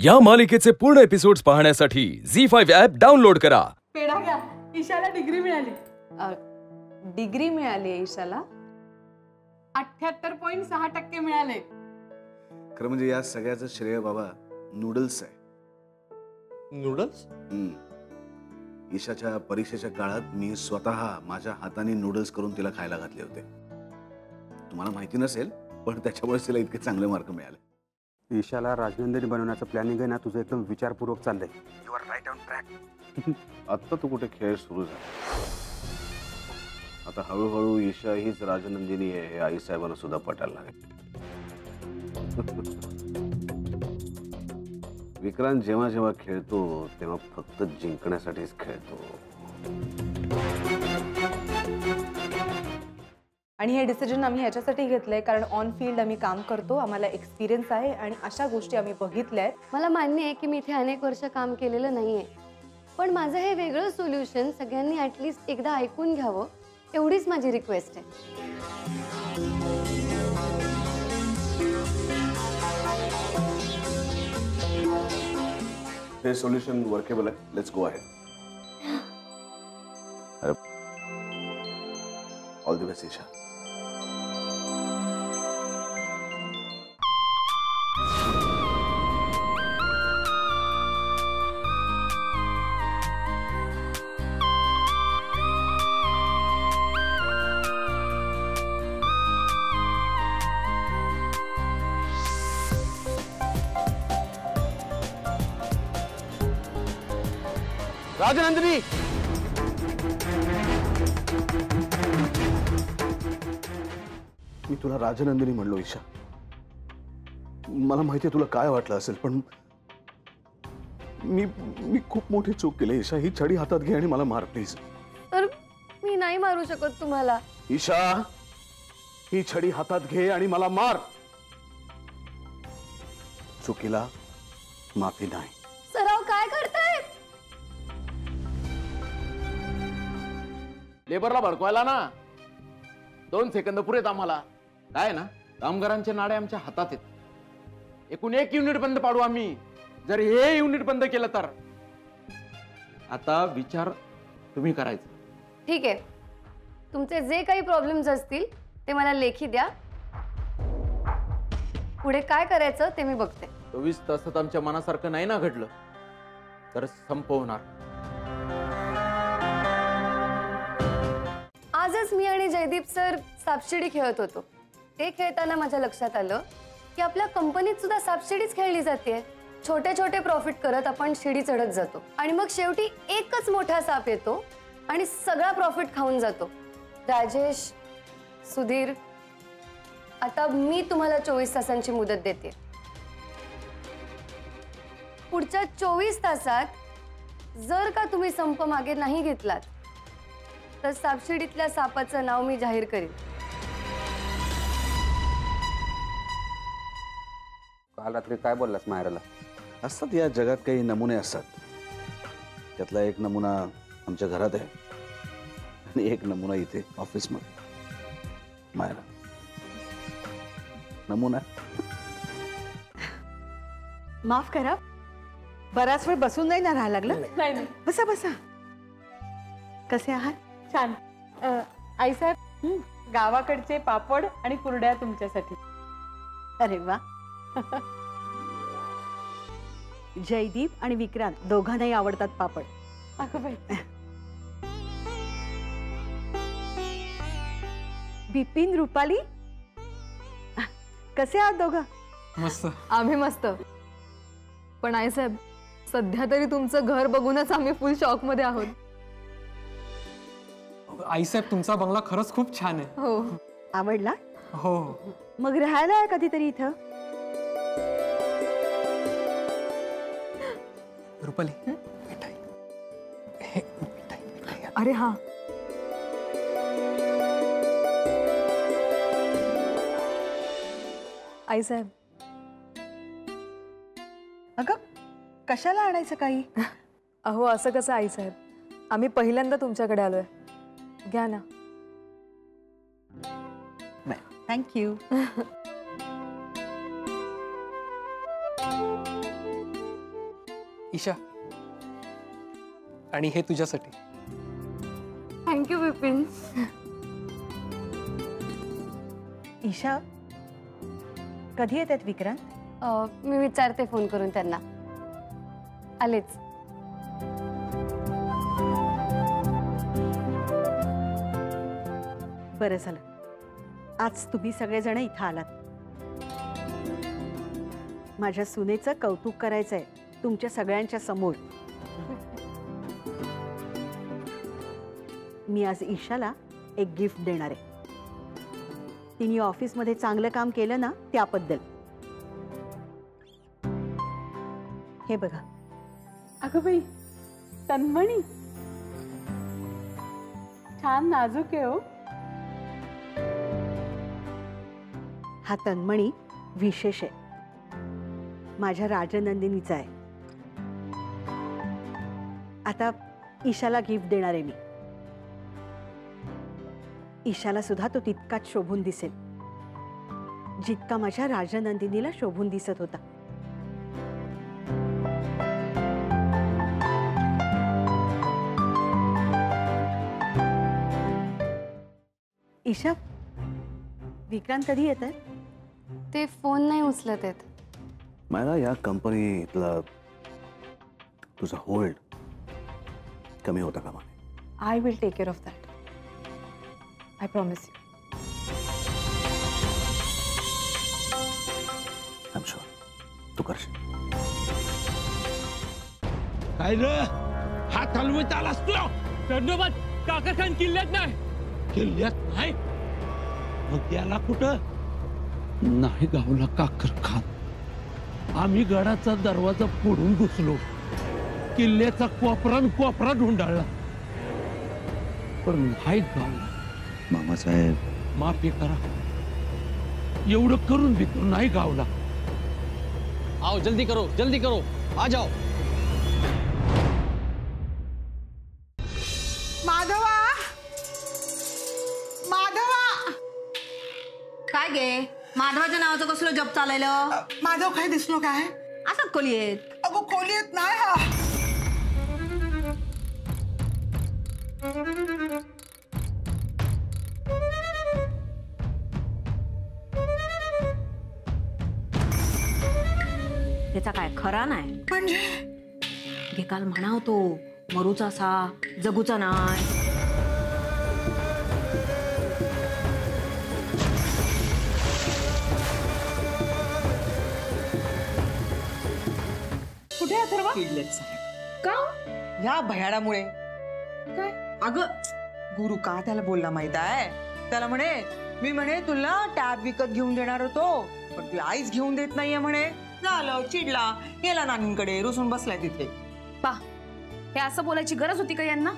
या मालिकेचे पूर्ण एपिसोड्स पाहण्यासाठी झी5 ॲप डाउनलोड करा। पेढा घ्या, ईशाला डिग्री मिळाली। डिग्री मिळाली ईशाला 78.6% मिळाले। खरं म्हणजे या सगळ्याचं श्रेय बाबा नूडल्स आहे। नूडल्स? ईशाच्या परीक्षेच्या काळात मी स्वतः माझ्या हाताने नूडल्स करून तिला खायला घातले होते। तुम्हाला माहिती नसेल पण त्याच्यामुळे तिला इतके चांगले मार्क मिळाले। ईशाला राजनंदिनी बनवण्याचं प्लॅनिंग आहे ना, तुझं एकदम विचारपूर्वक चाललंय। You are right on track. आता तू कुठे खेळ सुरू झाला, आता हळूहळू ईशा हीच राजनंदिनी आहे हे आईसाहेबांना सुद्धा पटायला लागेल। विक्रांत जेव्हा जेव्हा खेळतो तेव्हा फक्त जिंकण्यासाठीच खेळतो। आणि हे डिसिजन आम्ही याच्यासाठी घेतलंय कारण ऑन फील्ड आम्ही काम करतो, आम्हाला एक्सपिरियन्स आहे आणि अशा गोष्टी आम्ही बघितल्या आहेत। मला मान्य आहे की मी इथे अनेक वर्ष काम केलेलं नाहीये, पण माझं हे वेगळं सोल्युशन सगळ्यांनी ॲटलिस्ट एकदा ऐकून घ्यावं एवढीच माझी रिक्वेस्ट आहे। हे सोल्युशन वर्केबल आहे, let's go ahead. All the best Isha. Rajnandini, मी तुला राजनंदिनी म्हणलो ईशा। मला माहिती आहे तुला काय वाटलं असेल, पण मी खूप मोठी चूक केली ईशा। ही छडी हातात घे आणि मला मार प्लीज। तर मी नाही मारू शकत तुम्हाला। ईशा, ही छडी हातात घे आणि मला मार। चुकीला माफी नाही। सराव काय करताय? लेबरला भडकवायला ना 2 सेकंद पुरेत आम्हाला। काय ना, कामगारांचे नाडे आमच्या हातात आहेत। एकूण 1 युनिट बंद पाडू आम्ही, जर हे युनिट बंद केलं तर। आता विचार तुम्ही करायचा। ठीक आहे, तुमचे जे काही प्रॉब्लेम्स असतील ते मला लेखी द्या, पुढे काय करायचं ते मी बघते। 24 तासात आमच्या मनासारखं नाही ना घडलं तर संप होणार। आजच मी आणि जयदीप सर सापशिडी खेळत होतो। ते खेळताना माझ्या लक्षात आलं की आपल्या कंपनीत सुद्धा सापशिडीच खेळली जाते। छोटे छोटे प्रॉफिट करत आपण शिडी चढत जातो आणि मग शेवटी एकच मोठा साप येतो आणि सगळा प्रॉफिट खाऊन जातो। राजेश, सुधीर, आता मी तुम्हाला 24 तासांची मुदत देते। पुढच्या 24 तासात जर का तुम्ही संप मागे नाही घेतलात तर सापशिडीतल्या सापाचं नाव मी जाहीर करीन। काल रात्री काय बोललास मायराला? असतात या जगात काही नमुने असतात, त्यातला एक नमुना आमच्या घरात आहे आणि एक नमुना इथे ऑफिसमध्ये। मायरा नमुना। माफ करा, बराच वेळ बसून नाही ना राहायला लागलं? नाही, बसा बसा। कसे आहात? छान। आईसाहेब, गावाकडचे पापड आणि कुरड्या तुमच्यासाठी। अरे वा। जयदीप आणि विक्रांत दोघांनाही आवडतात पापड। अगं बाई। बिपिन, रुपाली, कसे आहात दोघं? मस्त। आम्ही मस्त। पण आईसाहेब, सध्या तरी तुमचं घर बघूनच आम्ही फुल शॉक मध्ये आहोत। आईसाहेब, तुमचा बंगला खरंच खूप छान आहे। हो। आवडला? हो। मग राहायला आहे कधीतरी इथं? रुपाली, मिठाई। मिठाई। अरे हाँ, आईसाहेब। अगं, कशाला आणायचं काही? अहो, असं कसं आईसाहेब, आम्ही पहिल्यांदा तुमच्याकडे आलोय, घ्या ना। थँक्यू। ईशा, आणि हे तुझ्यासाठी. थँक्यू विपिन. ईशा, कधी येतात विक्रांत? मी विचारते फोन करून त्यांना. आलेच. बरं झालं आज तुम्ही सगळेजण इथं आलात. माझ्या सुनेचं कौतुक करायचंय तुमच्या सगळ्यांच्या समोर. मी आज ईशाला एक गिफ्ट देणार आहे. तिने ऑफिसमध्ये चांगलं काम केलं ना त्याबद्दल. हे बघा. अगं बाई, तन्मणी छान नाजूक आहे हो. हा तन्मणी विशेष आहे. माझ्या राजनंदिनीचा आहे. आता ईशाला गिफ्ट देणार आहे मी. ईशाला सुद्धा तो तितकाच शोभून दिसेल जितका माझ्या राजनंदिनीला शोभून दिसत होता. ईशा, विक्रांत कधी येत आहे? ते फोन नाही उचलत आहेत. मला या कंपनीतला तुझा होल्ड कमी होता का मला? I will take care of that. I promise you. I am sure तू करशील. काय रे हात हलवत आलास तू? धन्यवाद. काका खान किल्ल्यात नाही. किल्ल्यात नाही मग त्याला कुठं? नाही गावला काकर खान. आम्ही गडाचा दरवाजा फोडून घुसलो. किल्ल्याचा कोपरा ढुंडाळला पण नाही गावला. मामासाहेब माफी करा. एवढं करून भी तो नाही गावला. आओ जल्दी करो आ जाओ. माधवा, माधवा. काय गे माधवाच्या नावाचं कसलं जप चाललेलं? माधव काय दिसलो काय? असं खोलीत. अगो खोलीत नाही. हा त्याचा काय खरा नाही. म्हणजे हे काल म्हणाव तो मरूचा सा जगूचा नाही. कुठे अथर्व? का? या भयाडामुळे. काय? अगं गुरु का त्याला बोलला माहित आहे? त्याला म्हणे मी म्हणे तुला टॅब विकत घेऊन देणार होतो पण तू आईच घेऊन देत नाहीये म्हणे. झालं चिडला गेला नानींकडे रुसून बसलाय तिथे. पा हे असं बोलायची गरज होती का यांना?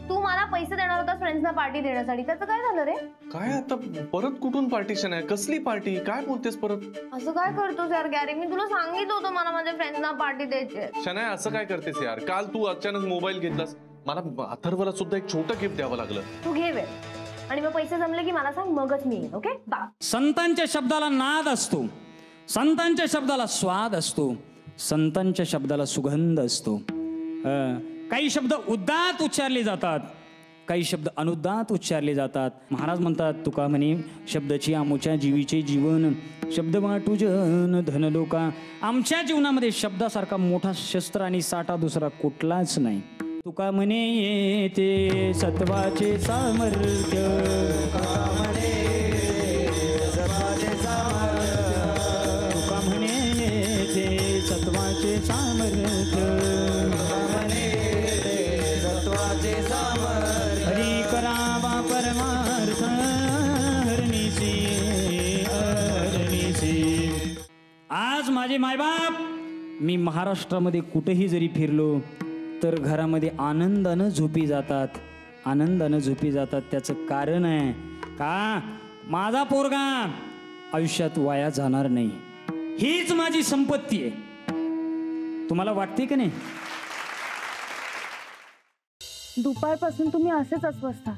तू मला पैसे देणार होता फ्रेंड्सना पार्टी देण्यासाठी. त्याचं काय झालं रे? काय आता परत कुठून पार्टीशन आहे? कसली पार्टी? काय बोलतेस परत? असं काय करतोस यार गॅरी? मी तुला सांगितलं होतं मला माझ्या फ्रेंड्सना पार्टी द्यायची आहे. शनाया असं काय करतेस यार? काल तू अचानक मोबाईल घेतलास. मला अथर्वला सुद्धा एक छोटं गिफ्ट द्यावं लागलं. तू घे वेळ आणि मग पैसे जमले की मला सांग मगच मी येईन. ओके बा. संतांच्या शब्दाला नाद असतो, संतांच्या शब्दाला स्वाद असतो, संतांच्या शब्दाला सुगंध असतो. काही शब्द उदात्त उच्चारले जातात, काही शब्द अनुदात उच्चारले जातात. महाराज म्हणतात तुका म्हणे शब्दाची आमोच्या जीवीचे जीवन, शब्द वाटू जन धन लोका. आमच्या जीवनामध्ये शब्दासारखा मोठा शस्त्र आणि साठा दुसरा कुठलाच नाही. तुका म्हणे येते सत्वाचे सामर्थ्य, तुका म्हणे येते सत्वाचे सामर्थ्य, हरी करावा परमार्थ हरणीसी हरणीसी. आज माझे मायबाप, मी महाराष्ट्रामध्ये कुठेही जरी फिरलो तर घरामध्ये आनंदानं झोपी जातात, आनंदानं झोपी जातात. त्याचं कारण आहे का माझा पोरगा आयुष्यात वाया जाणार नाही. हीच माझी संपत्ती आहे. तुम्हाला वाटते का नाही? दुपारपासून तुम्ही असेच अस्वस्थ.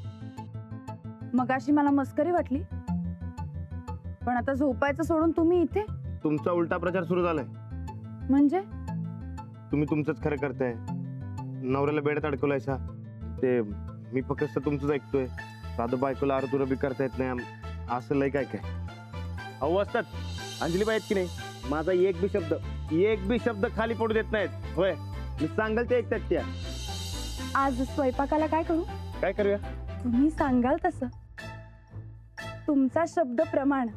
मगाशी मला मस्करी वाटली पण आता झोपायचं सोडून तुम्ही इथे. तुमचा उलटा प्रचार सुरू झालाय. म्हणजे तुम्ही तुमचंच खरं करताय, नवऱ्याला बेड्यात अडकवलायसा, ते मी फक्त तुमचंच ऐकतोय, साधं बायकोला आरतुर बी करता येत नाही, असं लय काय काय अहो असतात. अंजली बाई आहेत की नाही, माझा एक बी शब्द खाली पडू देत नाहीत. होय, मी सांगाल ते ऐकतात त्या. आज स्वयंपाकाला काय करू? काय करूया? तुम्ही सांगाल तसं. तुमचा शब्द प्रमाण